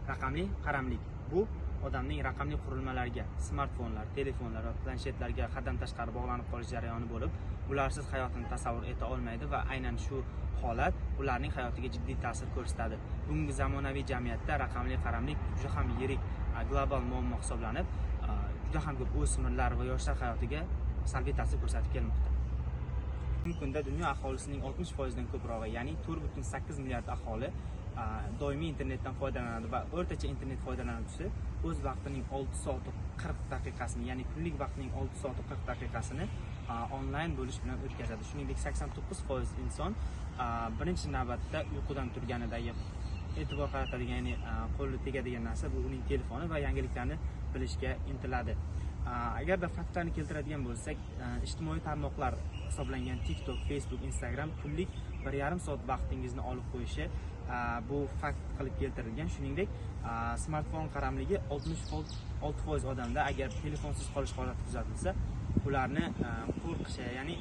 Raqamli qaramlik bu odamning raqamli qurilmalarga, smartfonlar, telefonlar va planshetlarga haddan tashqari bog'lanib qolish jarayoni bo'lib, ularsiz hayotini tasavvur eta olmaydi va aynan shu holat ularning hayotiga jiddiy ta'sir ko'rsatadi. Bugungi zamonaviy jamiyatda raqamli qaramlik juda ham yirik global muammo hisoblanib, juda ham ko'p o'smirlar va yoshlar hayotiga salbiy ta'sir ko'rsatib kelmoqda. Bugungi kunda dunyo aholisining 60% dan ko'prog'i, ya'ni 4,8 milliard aholi doimiy internetdan foydalanadi va o'rtacha internet foydalanuvchisi o'z vaqtining 6 soat 40 daqiqasini, ya'ni kunlik vaqtining 6 soat 40 daqiqasini onlayn bo'lish bilan o'tkazadi. Shuningdek, 89% inson birinchi navbatda uyqudan turganidagi e'tibor qaratadigan, ya'ni qo'li tegadigan narsa bu uning telefoni va yangiliklarni bilishga intiladi. Agarda faktlarni keltiradigan bo'lsak, ijtimoiy tarmoqlar hisoblangan TikTok, Facebook, Instagram kunlik 1,5 soat vaqtingizni olib qo'yishi bu fakt qilib keltirilgan. Shuningdek, smartfon qaramligi 66% odamda agar telefonsiz qolish holati kuzatilsa, ularni qo'rqishi, ya'ni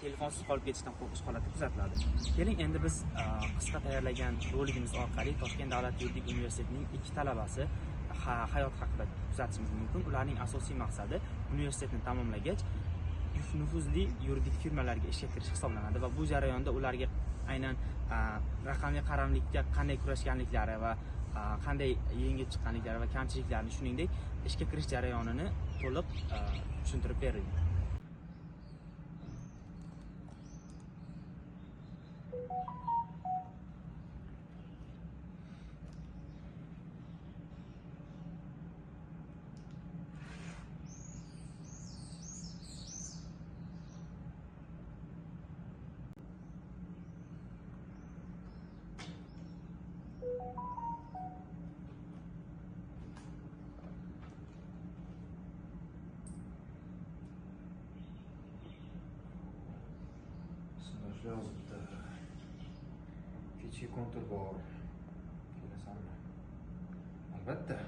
telefonsiz qolib ketishdan qo'rqish holati kuzatiladi. Keling, endi biz qisqa tayyorlagan roligimiz orqali Toshkent davlat yuridik universitetining 2 talabasi hayot haqida kuzatishimiz mumkin. Ularning asosiy maqsadi universitetni tamomlagach nufuzli yuridik firmalarga ishga kirish hisoblanadi va bu jarayonda ularga aynan raqamli qaramlikka qanday kurashganliklari va qanday yengib chiqqanliklari va kamchiliklarini, shuningdek ishga kirish jarayonini to'liq tushuntirib berilgan. Sınır yozibdi. Kechki kontur bor. Kelasanmi? Albatta.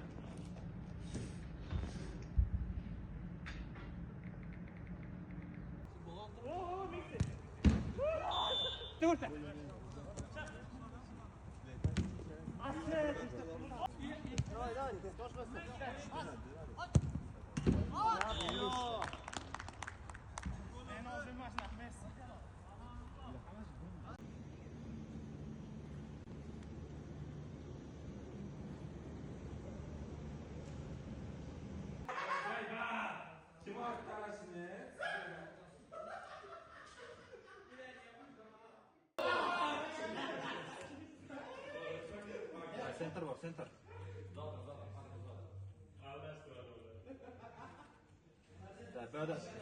Center bor, center.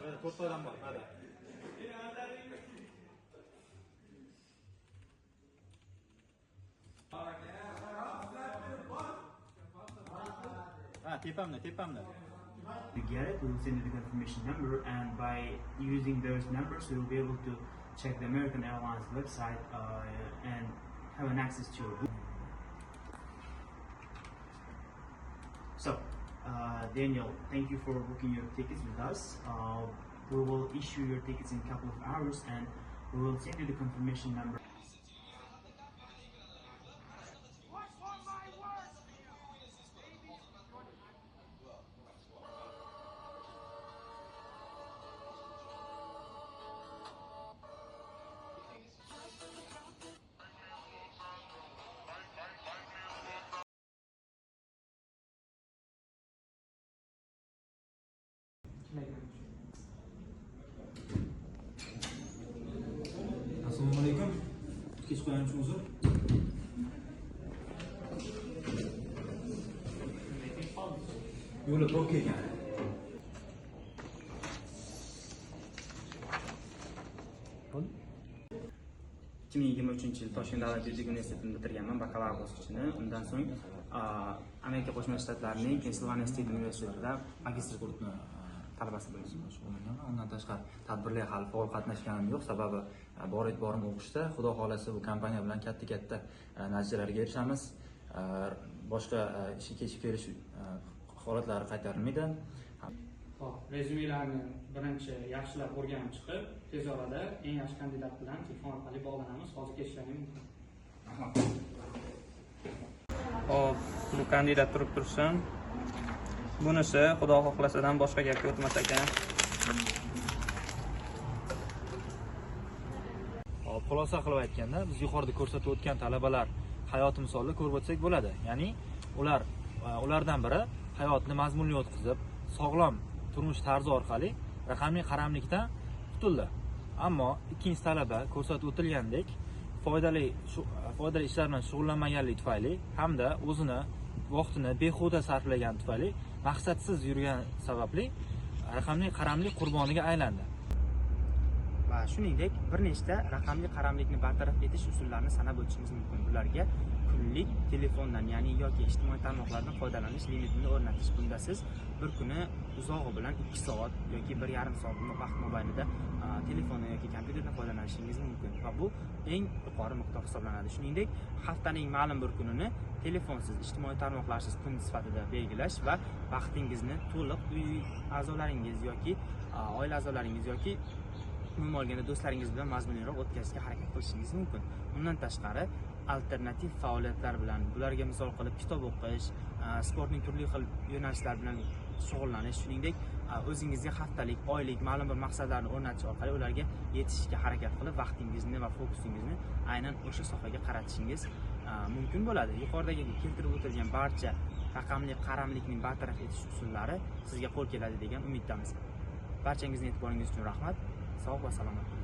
Böyle 4 adam var, hadi. Tepemde. You get it, we'll send you the confirmation number, and by using those numbers, you'll be able to check the American Airlines website and have an access to your book. So, Daniel, thank you for booking your tickets with us. We will issue your tickets in a couple of hours, and we will send you the confirmation number. Assalomu alaykum. Kech qo'yganimiz uzr. Yo'li to'g'ri kelgan. 2023 yil Toshkent davlat yuridik universitetini bitirganman, bakalavr bosqichini. Undan so'ng Amerika Qo'shma Shtatlarining Pennsylvania State universitetida magistr guruhi talabasi bo'lib shug'ullanganman. Undan tashqari tadbirlar hali faol qatnashganim yo'q, sababi bor e'tiborim o'qishda. Xudo xolasa bu kompaniya bilan katta natijalarga erishamiz. Boshqa ishga kechib kelish holatlari qaytarilmaydi. Rezyumelarni birinchi yaxshilab o'rganib chiqib, tez orada eng yaxshi kandidat bilan telefon orqali bog'lanamiz. Hozir kelishlaring mumkin. Hop, Bu kandidat turib tursin. Bunisi xudo xohlasadan boshqa gapga o'tmas ekan. Hop, xulosa qilib aytganda, biz yuqorida ko'rsatib o'tgan talabalar hayoti misolida ko'rib o'tsak bo'ladi. Ya'ni ulardan biri hayotni mazmunli o'tkazib, sog'lom turmush tarzi orqali raqamli qaramlikdan qutuldi. Ammo ikkinchi talaba ko'rsatib o'tilgandek foydali ishlar bilan shug'ullanmaganligi tufayli hamda o'zini vaqtini behuda sarflagan tufayli maqsadsiz yurgan sababli raqamli qaramlik qurboniga aylandi. Va shuningdek bir nechta raqamli qaramlikni bartaraf etish usullarini sanab o'tishimiz mumkin. Bularga kunlik telefondan, ya'ni yoki ijtimoiy tarmoqlardan foydalanish limitini o'rnatish. Bunda siz bir kuni uzog'i bilan 2 soat yoki 1,5 soat vaqt mobaynida telefondan yoki kompyuterdan foydalanishingiz mumkin va bu eng yuqori miqdor hisoblanadi. Shuningdek, haftaning ma'lum bir kunini telefonsiz, ijtimoiy tarmoqlarsiz kun sifatida belgilash va vaqtingizni to'liq uy a'zolaringiz yoki oila a'zolaringiz yoki umuman olganda do'stlaringiz bilan mazmunliroq o'tkazishga harakat qilishingiz mumkin. Undan tashqari alternativ faoliyatlar bilan, bularga misol qilib kitob o'qish, sportning turli xil yo'nalishlari bilan shug'ullanish, shuningdek o'zingizga haftalik, oylik ma'lum bir maqsadlarni o'rnatish orqali ularga yetishishga harakat qilib vaqtingizni va fokusingizni aynan o'sha sohaga qaratishingiz mumkin bo'ladi. Yuqoridagi keltirib o'tilgan barcha raqamli qaramlikning bartaraf etish usullari sizga qo'l keladi degan umiddamiz. Barchangizning e'tiboringiz uchun rahmat. Sog' va salomat.